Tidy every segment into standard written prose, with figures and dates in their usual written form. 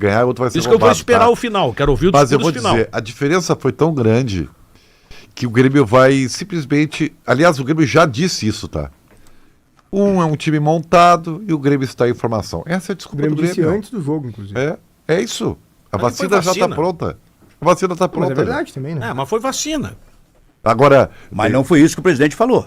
ganhar, o outro vai ser Isso que eu vou roubado, esperar tá? o final, quero ouvir o Mas eu vou discurso final. dizer, a diferença foi tão grande que o Grêmio vai simplesmente... Aliás, o Grêmio já disse isso, tá? É um time montado e o Grêmio está em formação. Essa é a O desculpa Grêmio do disse Grêmio. antes do jogo, inclusive. É isso. A Mas vacina foi já está vacina. pronta. A vacina está pronta. Mas é verdade também, né? Mas foi vacina. Agora, Mas não foi isso que o presidente falou.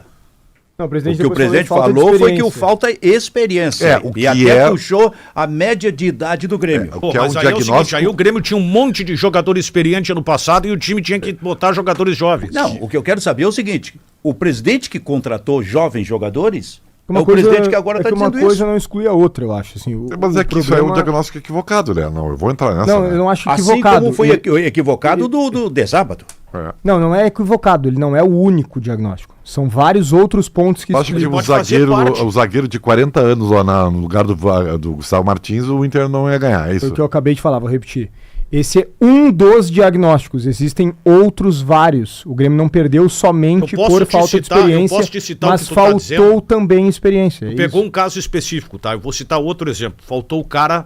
Não, o O presidente que o depois presidente falou de falou falta de foi que o experiência. falta experiência. É, o e que até é- puxou a média de idade do Grêmio. É, Pô, que é mas um aí é o diagnóstico- seguinte, aí o Grêmio tinha um monte de jogador experiente ano passado e o time tinha que botar jogadores jovens. Não, o que eu quero saber é o seguinte: o presidente que contratou jovens jogadores Uma é o coisa- presidente que agora está que uma dizendo coisa isso. não exclui a outra, eu acho. Assim, mas o é que isso aí é um problema- diagnóstico equivocado, né? Não, eu vou entrar nessa. Não, né? eu não acho Assim equivocado. como foi equivocado do de sábado. É. Não é equivocado. Ele não é o único diagnóstico. São vários outros pontos que Eu acho que Ele o pode fazer parte. zagueiro de 40 anos lá no lugar do Gustavo Martins, o Inter não ia ganhar, é Foi isso? o que eu acabei de falar, vou repetir. Esse é um dos diagnósticos. Existem outros vários. O Grêmio não perdeu somente Eu posso por te falta de citar- eu experiência, posso te citar o mas que tu tá faltou dizendo. também experiência. é Pegou isso. um caso específico, tá? Eu vou citar outro exemplo. Faltou o cara...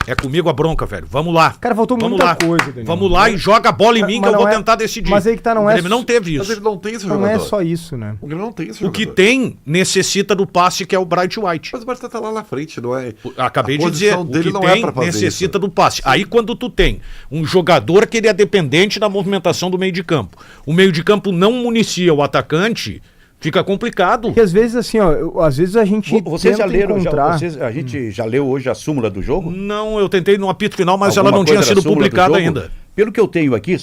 É comigo a bronca, velho. Vamos lá. Cara, faltou Vamos muita lá. coisa, Daniel. Vamos lá e joga a bola em mim que Mas eu vou não é- tentar decidir. mas aí que tá, não o é Grêmio não teve Mas isso. ele não tem esse Não jogador. é só isso, né? O Grêmio não tem esse O jogador. que tem necessita do passe que é o Bright White. Mas o Barça tá lá na frente, não é? Acabei A de dizer, posição o dele que não tem é pra fazer necessita isso. do passe. Aí quando tu tem um jogador que ele é dependente da movimentação do meio de campo, o meio de campo não municia o atacante, fica complicado. Porque às vezes, assim, ó, às vezes a gente Vocês já tenta leram, encontrar... a gente já leu hoje a súmula do jogo? Não, eu tentei no apito final, mas Alguma ela não tinha coisa da sido súmula do publicada jogo? ainda. Pelo que eu tenho aqui,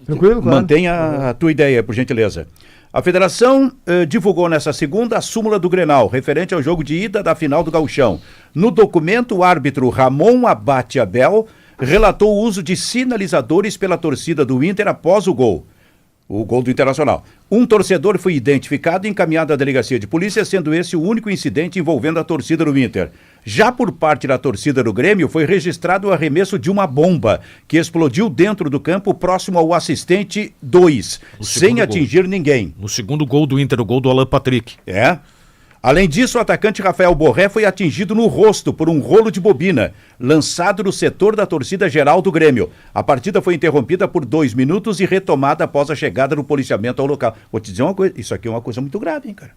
Tranquilo, claro. mantenha a tua ideia, por gentileza. A federação divulgou nessa segunda a súmula do Grenal, referente ao jogo de ida da final do Gauchão. No documento, o árbitro Ramon Abate Abel relatou o uso de sinalizadores pela torcida do Inter após o gol do Internacional. Um torcedor foi identificado e encaminhado à delegacia de polícia, sendo esse o único incidente envolvendo a torcida do Inter. Já por parte da torcida do Grêmio, foi registrado o arremesso de uma bomba, que explodiu dentro do campo, próximo ao assistente 2, O sem segundo atingir ninguém. No segundo gol do Inter, o gol do Alan Patrick. É. Além disso, o atacante Rafael Borré foi atingido no rosto por um rolo de bobina, lançado no setor da torcida geral do Grêmio. A partida foi interrompida por 2 minutos e retomada após a chegada do policiamento ao local. Vou te dizer uma coisa, isso aqui é uma coisa muito grave, hein, cara?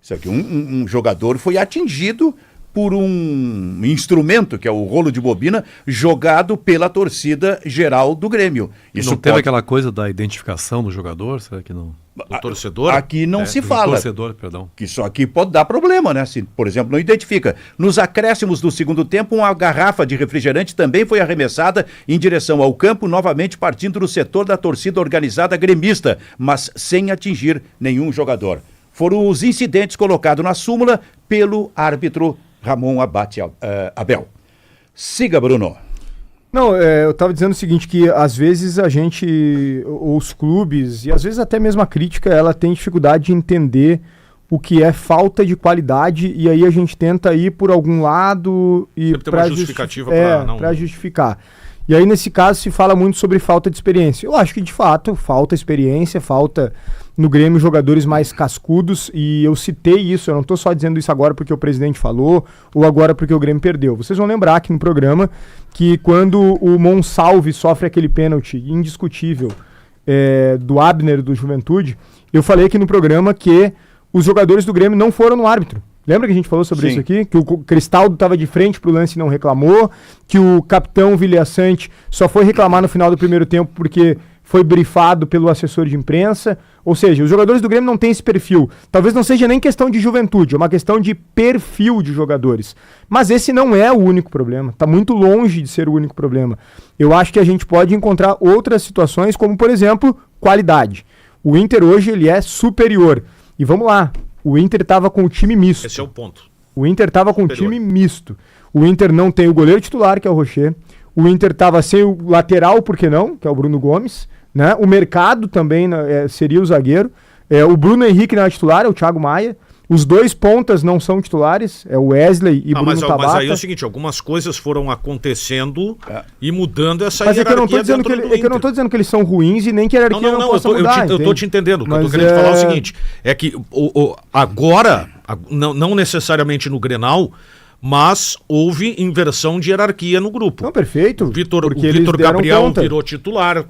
Isso aqui, um jogador foi atingido por um instrumento, que é o rolo de bobina, jogado pela torcida geral do Grêmio. Isso não teve aquela coisa da identificação do jogador? Será que não? O torcedor? Aqui não se Do fala. torcedor, perdão. Que isso aqui pode dar problema, né? Se, por exemplo, não identifica. Nos acréscimos do segundo tempo, uma garrafa de refrigerante também foi arremessada em direção ao campo, novamente partindo do setor da torcida organizada gremista, mas sem atingir nenhum jogador. Foram os incidentes colocados na súmula pelo árbitro Ramon Abate Abel. Siga, Bruno. Não, eu estava dizendo o seguinte, que às vezes a gente, os clubes, e às vezes até mesmo a crítica, ela tem dificuldade de entender o que é falta de qualidade, e aí a gente tenta ir por algum lado e Sempre tem uma justificativa pra não- para justificar. E aí nesse caso se fala muito sobre falta de experiência. Eu acho que de fato falta experiência, falta no Grêmio jogadores mais cascudos, e eu citei isso, eu não estou só dizendo isso agora porque o presidente falou ou agora porque o Grêmio perdeu. Vocês vão lembrar aqui no programa que quando o Monsalve sofre aquele pênalti indiscutível do Abner do Juventude, eu falei aqui no programa que os jogadores do Grêmio não foram no árbitro. Lembra que a gente falou sobre Sim. isso aqui? Que o Cristaldo estava de frente pro lance e não reclamou, que o capitão Vilhaçante só foi reclamar no final do primeiro tempo porque foi brifado pelo assessor de imprensa. Ou seja, os jogadores do Grêmio não têm esse perfil. Talvez não seja nem questão de juventude, é uma questão de perfil de jogadores. Mas esse não é o único problema. Está muito longe de ser o único problema. Eu acho que a gente pode encontrar outras situações, como, por exemplo, qualidade. O Inter hoje ele é superior. E vamos lá, o Inter estava com o time misto. Esse é o ponto. O Inter estava com o Superior. time misto. O Inter não tem o goleiro titular, que é o Rocher. O Inter estava sem o lateral, por que não? Que é o Bruno Gomes. Né? O Mercado também seria o zagueiro. O Bruno Henrique não é titular, é o Thiago Maia. Os dois pontas não são titulares, é o Wesley e Bruno Tabata. Mas aí é o seguinte, algumas coisas foram acontecendo e mudando essa Mas é que eu não tô hierarquia dizendo que, dentro do eu não tô Inter. dizendo que eles são ruins e nem que a hierarquia não possa mudar. Eu tô te entendendo. O que eu tô Mas querendo falar é o seguinte, é que agora, não necessariamente no Grenal, mas houve inversão de hierarquia no grupo. Não, perfeito. O Vitor eles deram Gabriel conta. virou titular,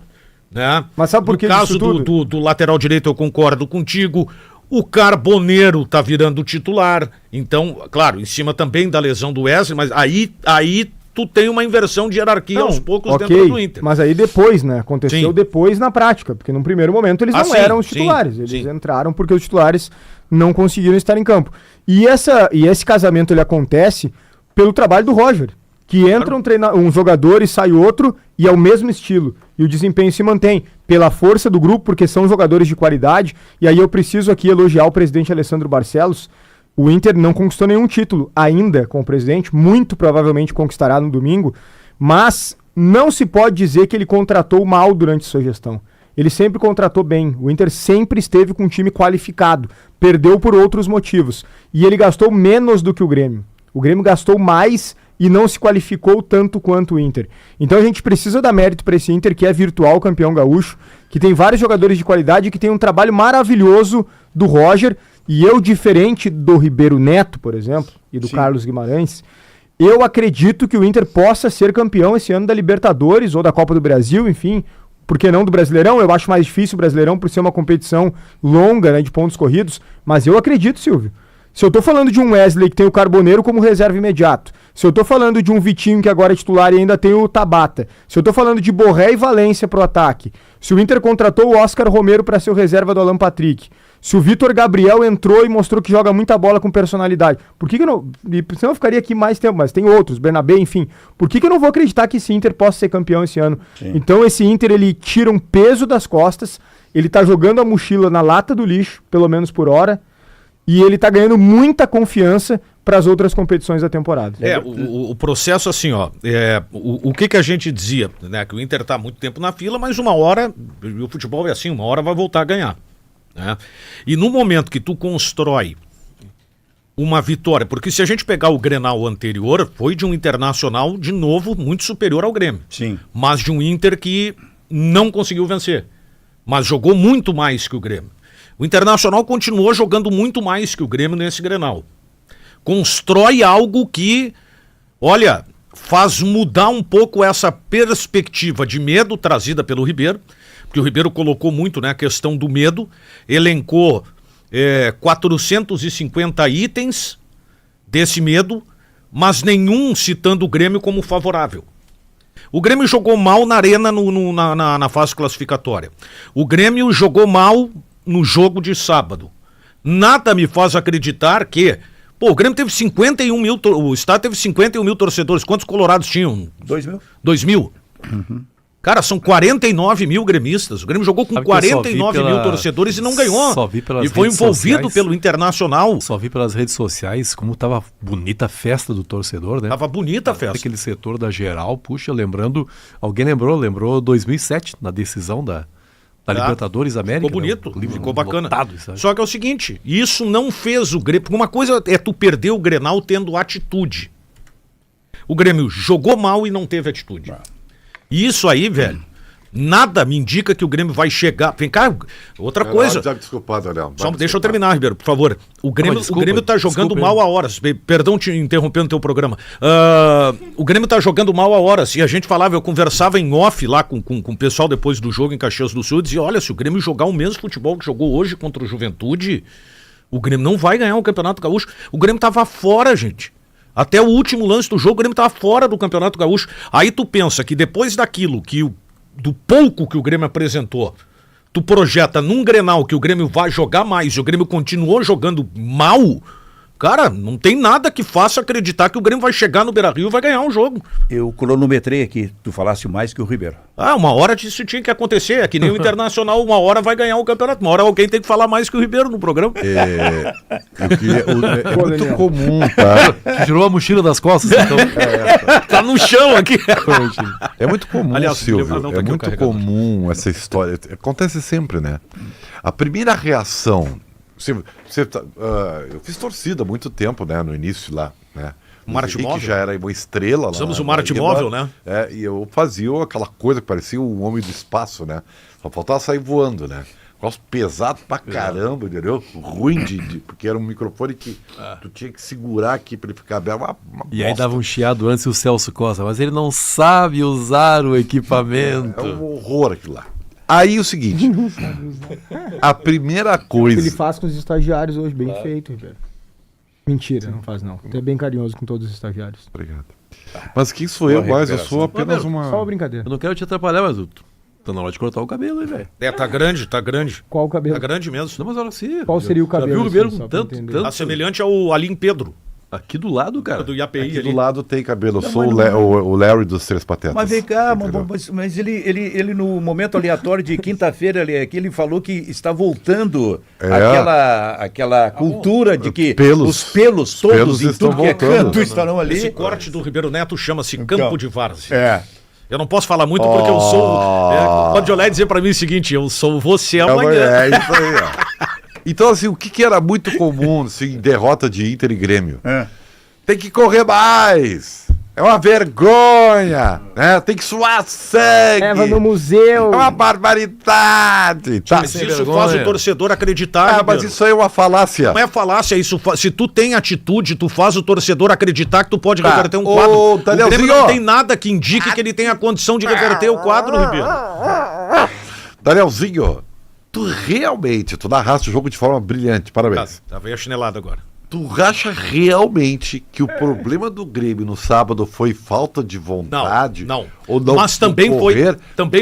né? Mas sabe por que No caso disso tudo? do lateral direito, eu concordo contigo. O Carboneiro tá virando titular. Então, claro, em cima também da lesão do Wesley, mas aí tu tem uma inversão de hierarquia Não, aos poucos ok, dentro do Inter. mas aí depois, né? Aconteceu Sim. depois na prática, porque num primeiro momento eles não sim, eram os sim, titulares. Eles sim. entraram porque os titulares não conseguiram estar em campo. E esse casamento ele acontece pelo trabalho do Roger, que entra um jogador e sai outro e é o mesmo estilo. E o desempenho se mantém pela força do grupo, porque são jogadores de qualidade. E aí eu preciso aqui elogiar o presidente Alessandro Barcelos. O Inter não conquistou nenhum título ainda com o presidente, muito provavelmente conquistará no domingo, mas não se pode dizer que ele contratou mal durante sua gestão. Ele sempre contratou bem. O Inter sempre esteve com um time qualificado. Perdeu por outros motivos. E ele gastou menos do que o Grêmio. O Grêmio gastou mais e não se qualificou tanto quanto o Inter. Então a gente precisa dar mérito para esse Inter, que é virtual campeão gaúcho, que tem vários jogadores de qualidade, que tem um trabalho maravilhoso do Roger. E eu, diferente do Ribeiro Neto, por exemplo, e do Carlos Guimarães, eu acredito que o Inter possa ser campeão esse ano da Libertadores ou da Copa do Brasil, enfim. Por que não do Brasileirão? Eu acho mais difícil o Brasileirão por ser uma competição longa, né, de pontos corridos. Mas eu acredito, Silvio. Se eu tô falando de um Wesley que tem o Carboneiro como reserva imediato, se eu tô falando de um Vitinho que agora é titular e ainda tem o Tabata, se eu tô falando de Borré e Valência pro ataque, se o Inter contratou o Oscar Romero para ser o reserva do Alan Patrick, se o Vitor Gabriel entrou e mostrou que joga muita bola com personalidade, por que eu não... Senão eu ficaria aqui mais tempo, mas tem outros, Bernabé, enfim. Por que eu não vou acreditar que esse Inter possa ser campeão esse ano? Sim. Então esse Inter, ele tira um peso das costas, ele tá jogando a mochila na lata do lixo, pelo menos por hora, e ele tá ganhando muita confiança para as outras competições da temporada. O processo assim, ó, o que a gente dizia, né, que o Inter tá há muito tempo na fila, mas uma hora, o futebol é assim, uma hora vai voltar a ganhar. Né? E no momento que tu constrói uma vitória, porque se a gente pegar o Grenal anterior, foi de um Internacional, de novo, muito superior ao Grêmio. Sim. Mas de um Inter que não conseguiu vencer, mas jogou muito mais que o Grêmio. O Internacional continuou jogando muito mais que o Grêmio nesse Grenal. Constrói algo que, olha, faz mudar um pouco essa perspectiva de medo trazida pelo Ribeiro, porque o Ribeiro colocou muito, né, a questão do medo, elencou 450 itens desse medo, mas nenhum citando o Grêmio como favorável. O Grêmio jogou mal na arena na fase classificatória. O Grêmio jogou mal no jogo de sábado. Nada me faz acreditar que... Pô, o Grêmio teve 51 mil... O Estado teve 51 mil torcedores. Quantos colorados tinham? 2 mil. 2 mil? Uhum. Cara, são 49 mil gremistas. O Grêmio jogou com 49 mil torcedores e não ganhou. Só vi pelas e foi redes envolvido sociais, pelo Internacional. Só vi pelas redes sociais como tava bonita a festa do torcedor, né? Tava bonita a festa. Aquele setor da geral, puxa, lembrando... Alguém lembrou 2007, na decisão da Libertadores América. Ficou bonito, né? ficou bacana. Lotado, só que é o seguinte, isso não fez o Grêmio... Porque uma coisa é tu perder o Grenal tendo atitude. O Grêmio jogou mal e não teve atitude. E isso aí, velho, nada me indica que o Grêmio vai chegar... Vem cá, outra coisa... Desculpado, Léo. Só deixa eu terminar, Ribeiro, por favor. O Grêmio tá jogando mal há horas. Perdão te interrompendo o teu programa. O Grêmio tá jogando mal há horas. E a gente falava, eu conversava em off lá com o pessoal depois do jogo em Caxias do Sul e dizia, olha, se o Grêmio jogar o mesmo futebol que jogou hoje contra o Juventude, o Grêmio não vai ganhar o Campeonato Gaúcho. O Grêmio tava fora, gente. Até o último lance do jogo, o Grêmio estava fora do Campeonato Gaúcho. Aí tu pensa que depois daquilo, do pouco que o Grêmio apresentou, tu projeta num Grenal que o Grêmio vai jogar mais e o Grêmio continuou jogando mal, cara, não tem nada que faça acreditar que o Grêmio vai chegar no Beira-Rio e vai ganhar um jogo. Eu cronometrei aqui, tu falasse mais que o Ribeiro. Uma hora isso tinha que acontecer, é que nem o Internacional, uma hora vai ganhar o campeonato, uma hora alguém tem que falar mais que o Ribeiro no programa. É muito comum, tá? Que tirou a mochila das costas, então. Tá no chão aqui. É muito comum, Aliás, Silvio, tá é aqui o muito carregador. comum essa história. Acontece sempre, né? A primeira reação... eu fiz torcida há muito tempo, né? No início lá, né? O Marte Móvel. Que já era uma estrela lá. Somos o Marte Móvel, né? E eu fazia aquela coisa que parecia um homem do espaço, né? Só faltava sair voando, né? Negócio pesado pra caramba, entendeu? Ruim porque era um microfone que tu tinha que segurar aqui pra ele ficar bem. E aí dava um chiado antes o Celso Costa, mas ele não sabe usar o equipamento. É um horror aquilo lá. Aí o seguinte, a primeira coisa... Ele faz com os estagiários hoje, bem feito, Ribeiro. Mentira, não faz não. Tu é bem carinhoso com todos os estagiários. Obrigado. Mas quem sou eu mais? Eu sou apenas Só uma uma... brincadeira. Eu não quero te atrapalhar, mas tá na hora de cortar o cabelo, hein, velho? Tá grande, tá grande. Qual o cabelo? Tá grande mesmo. Não, mas olha assim. Qual seria o cabelo? Já viu o Ribeiro assim, com só pra tanto, entender? tanto... Tá semelhante ao Alim Pedro, Aqui do lado, cara. do IAPI Aqui ali. do lado tem cabelo. Eu Não, sou mas o Larry dos Três Patetas. Mas vem cá, entendeu? mas ele no momento aleatório de quinta-feira, ele falou que está voltando aquela cultura de que os pelos todos pelos em estão tudo que é voltando. canto estarão ali. Esse corte do Ribeiro Neto chama-se Campo de Várzea. É. Eu não posso falar muito porque eu sou... pode olhar e dizer pra mim o seguinte, eu sou você amanhã. É isso aí, ó. Então, assim, o que era muito comum, assim, em derrota de Inter e Grêmio? Tem que correr mais. É uma vergonha, né? Tem que suar sangue. Leva no museu. É uma barbaridade. Tá. Mas isso faz o torcedor acreditar, Mas Ribeiro. isso aí é uma falácia. Não é falácia, isso se tu tem atitude, tu faz o torcedor acreditar que tu pode Tá. reverter um Ô, quadro. O Danielzinho, Grêmio não ó. tem nada que indique que ele tenha a condição de reverter o quadro, Ribeiro. Danielzinho, tu narraste o jogo de forma brilhante, parabéns. Tá, veio a chinelada agora. Tu acha realmente que o problema do Grêmio no sábado foi falta de Não, vontade? não. Ou não Mas também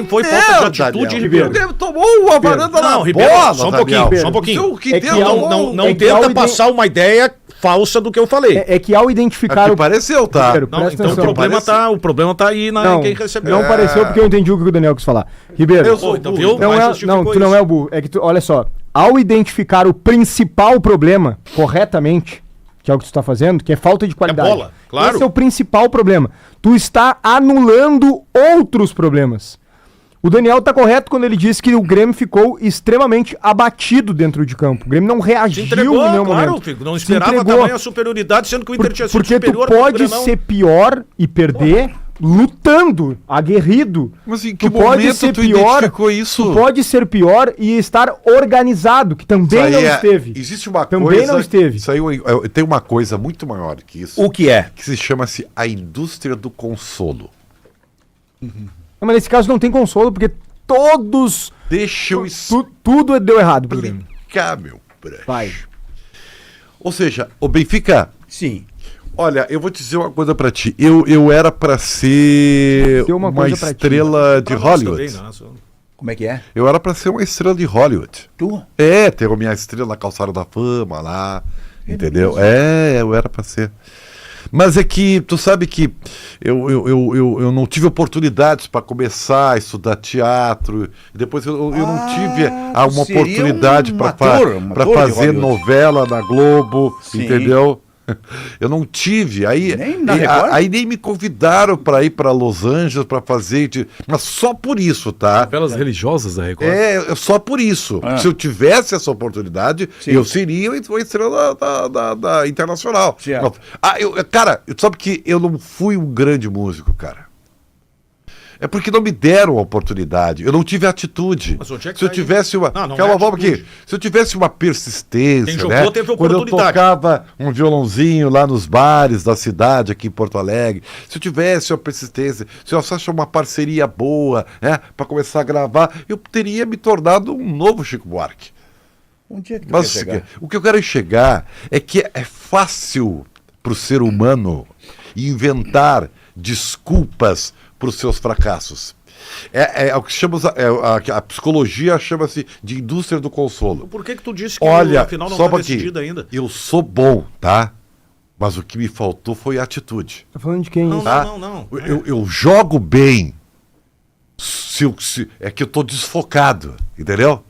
foi falta de atitude, O Ribeiro. Grêmio tomou uma varanda na Não, Ribeiro, bola, só um Daniel. pouquinho, só um pouquinho. O que É que tem, Não É que tenta ao passar uma ideia falsa do que eu falei. É que ao identificar que pareceu, tá? Ribeiro, Não, presta então atenção. o problema tá aí Não, quem recebeu. não pareceu porque eu entendi o que o Daniel quis falar. Ribeiro, Eu sou então, burro. viu? não, Mas é, justificou não, tu não isso. é o burro. É que tu, olha só, ao identificar o principal problema corretamente, que é o que tu está fazendo, que é falta de qualidade. bola, claro. Esse é o principal problema. Tu está anulando outros problemas. O Daniel tá correto quando ele disse que o Grêmio ficou extremamente abatido dentro de campo. O Grêmio não Se reagiu entregou, em nenhum claro, momento. filho, não Se esperava entregou. tamanha superioridade, sendo que o Inter tinha sido Porque tu superior. pode no Grenal. ser pior e perder lutando, aguerrido. Mas em que Tu pode momento ser tu pior, identificou isso? Tu pode ser pior e estar organizado, que também não esteve. Existe uma Também coisa... não esteve. Isso aí, tem uma coisa muito maior que isso. O que é? Que se chama-se a indústria do consolo. Não, mas nesse caso não tem consolo, porque todos... Deixa eu Tudo deu errado pro Grêmio. explicar, meu branco. Vai. Ou seja, o Benfica... Sim. Olha, eu vou te dizer uma coisa pra ti. Eu era pra ser Tem uma uma coisa pra ti. estrela de Pra nós Hollywood. também, né? Como é que é? Eu era pra ser uma estrela de Hollywood. Tu? Ter a minha estrela na calçada da fama lá. Entendeu? Eu era pra ser. Mas é que, tu sabe que eu não tive oportunidades para começar a estudar teatro. Depois eu não tive uma seria oportunidade um para ator de fazer Hollywood. novela na Globo, Sim. entendeu? Eu não tive. Nem na Record? Aí nem me convidaram para ir para Los Angeles para fazer. Mas só por isso, tá? Pelas religiosas da Record. Só por isso. Se eu tivesse essa oportunidade, Sim. eu seria uma estrela da internacional. Certo. Cara, sabe que eu não fui um grande músico, cara. É porque não me deram a oportunidade. Eu não tive atitude. Mas onde é que Se eu tá tivesse uma. Não Calma, é vamos aqui. atitude. Se eu tivesse uma persistência. Quem jogou né? teve Quando eu oportunidade. tocava um violãozinho lá nos bares da cidade, aqui em Porto Alegre. Se eu tivesse uma persistência, se eu achasse uma parceria boa, né? Para começar a gravar, eu teria me tornado um novo Chico Buarque. Onde é que tu Mas quer chegar? o que eu quero chegar é que é fácil para o ser humano inventar desculpas para os seus fracassos. É o que chamamos a psicologia chama-se de indústria do consolo. Por que tu disse que Olha, a final não só tá aqui, decidida ainda? eu sou bom, tá? Mas o que me faltou foi atitude. Tá falando de quem? Não, isso? Tá? não. Eu jogo bem. É que eu tô desfocado, entendeu?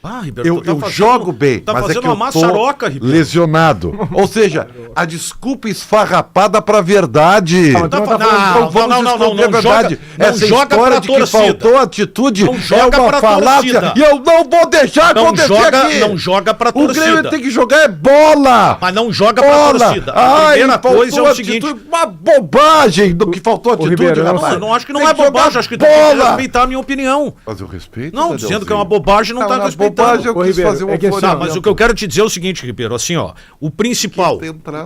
Ah, Ribeiro, Eu, tu tá eu fazendo- jogo bem, tá mas é fazendo que eu uma tô maçaroca, Ribeiro. lesionado. Ou seja, a desculpa esfarrapada pra verdade. mas tu não tá falando- Vamos não, descobrir a não verdade. não Essa joga história pra de que torcida. faltou atitude Não é joga uma pra falácia torcida. e eu não vou deixar Não acontecer joga, aqui. não joga pra O torcida. Grêmio tem que jogar bola. Mas não joga pra Bola. torcida. A primeira faltou coisa é o seguinte... atitude, uma bobagem do que faltou atitude, Ribeiro, eu não rapaz. Eu não acho que não Tem é jogar bobagem, acho que tu tem que bola. respeitar a minha opinião. Mas eu respeito. Não, Danielzinho. dizendo que é uma bobagem não tá Não é respeitando. bobagem, eu quis fazer uma folha. Tá, mas o que eu quero te dizer é o seguinte, Ribeiro, assim, ó, o principal...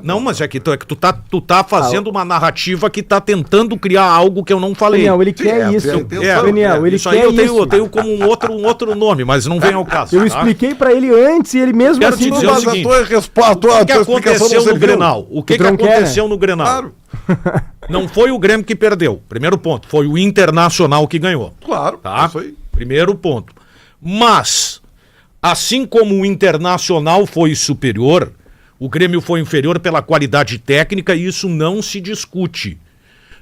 Não, mas é que tu tá fazendo uma narrativa que tá tentando criar algo que eu não falei. Daniel, ele quer isso. Daniel, ele quer isso. Eu tenho como um outro nome, mas não vem ao caso. Eu expliquei pra ele antes e ele mesmo Quero assim... te dizer o seguinte, o que aconteceu no Grenal? O que aconteceu no Grenal? Claro. Não foi o Grêmio que perdeu. Primeiro ponto. Foi o Internacional que ganhou. Claro. Tá? Isso aí. Primeiro ponto. Mas, assim como o Internacional foi superior, o Grêmio foi inferior pela qualidade técnica e isso não se discute.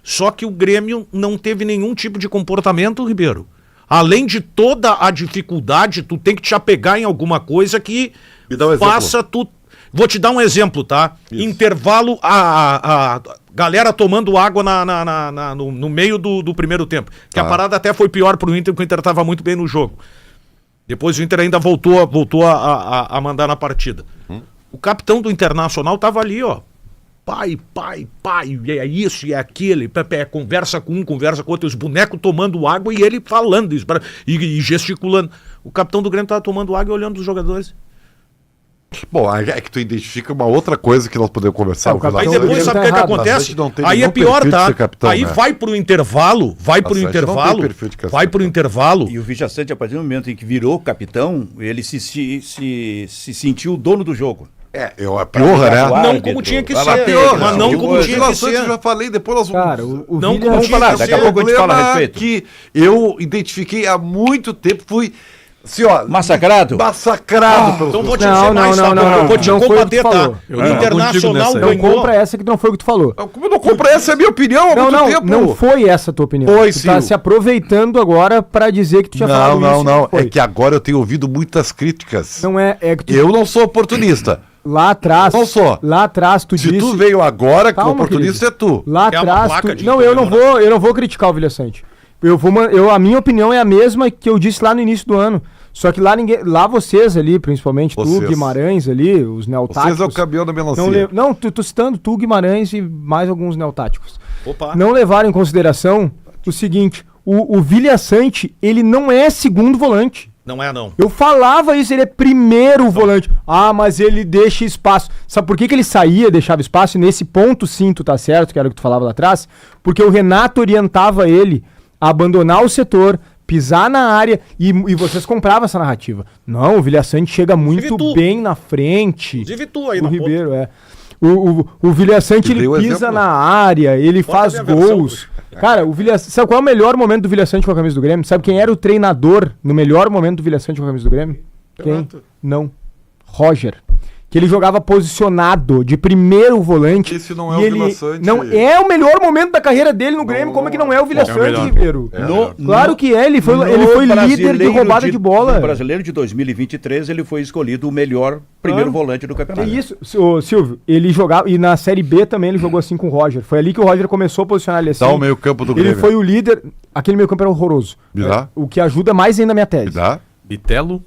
Só que o Grêmio não teve nenhum tipo de comportamento, Ribeiro. Além de toda a dificuldade, tu tem que te apegar em alguma coisa que faça tu... Vou te dar um exemplo, tá? Isso. Intervalo, a galera tomando água no meio do primeiro tempo. Que a parada até foi pior pro Inter, porque o Inter estava muito bem no jogo. Depois o Inter ainda voltou a mandar na partida. O capitão do Internacional tava ali, ó. Pai, é isso, é aquele, conversa com um, conversa com outro, os bonecos tomando água e ele falando isso, e gesticulando. O capitão do Grêmio tava tomando água e olhando os jogadores. Bom, é que tu identifica uma outra coisa que nós podemos conversar. Aí depois sabe o que acontece? Aí é pior, tá? Capitão, aí vai pro intervalo, vai pro intervalo. E o Vijaçante, a partir do momento em que virou capitão, ele se sentiu o dono do jogo. Pior, né? Não como tinha que ser. Mas não como tinha que ser. Eu já falei, depois nós Cara, não como tinha que ser. Daqui a pouco eu te falo a respeito. Que eu identifiquei há muito tempo, fui... Assim, ó, massacrado pelo então vou te dizer mais, eu vou te combater, tá? O Internacional ganhou. Não compra essa que não foi o que tu falou. Como eu não compro essa? É a minha opinião há muito tempo. Não foi essa a tua opinião. Foi, tu tá se aproveitando agora pra dizer que tu tinha falado isso. Não. É que agora eu tenho ouvido muitas críticas. Não é que tu... Eu não sou oportunista. Lá atrás. Não sou. Lá atrás tu disse... Se tu veio agora, que o oportunista é tu. Lá atrás tu... Não, eu não vou criticar o Villaçante. A minha opinião é a mesma que eu disse lá no início do ano. Só que lá vocês ali, principalmente tu, Guimarães ali, os neotáticos... Vocês é o caminhão da melancia. Não, tô citando tu, Guimarães e mais alguns neotáticos. Opa. Não levaram em consideração o seguinte, o Villaçante, ele não é segundo volante. Não é, não. Eu falava isso, ele é primeiro volante. Ah, mas ele deixa espaço. Sabe por que ele saía, deixava espaço? E nesse ponto sim, tu tá certo, que era o que tu falava lá atrás, porque o Renato orientava ele a abandonar o setor, pisar na área e vocês compravam essa narrativa. Não, o Villaçante chega muito bem na frente. Inclusive tu aí no Ribeiro, O Villaçante, ele pisa na área, ele faz gols. Cara, o Villaçante, sabe qual é o melhor momento do Villaçante com a camisa do Grêmio? Sabe quem era o treinador no melhor momento do Villaçante com a camisa do Grêmio? Quem? Não. Roger. Que ele jogava posicionado de primeiro volante. Esse não é o Villaçante. Não é o melhor momento da carreira dele no Grêmio. Como é que não é o Villaçante, Ribeiro? Claro que é. Ele foi líder de roubada de bola. No Brasileiro de 2023, ele foi escolhido o melhor primeiro volante do campeonato. É isso, Silvio. Ele jogava. E na Série B também ele jogou assim com o Roger. Foi ali que o Roger começou a posicionar ele assim. Dá o meio campo do Grêmio. Ele foi o líder. Aquele meio campo era horroroso. O que ajuda mais ainda a minha tese. Bitelo.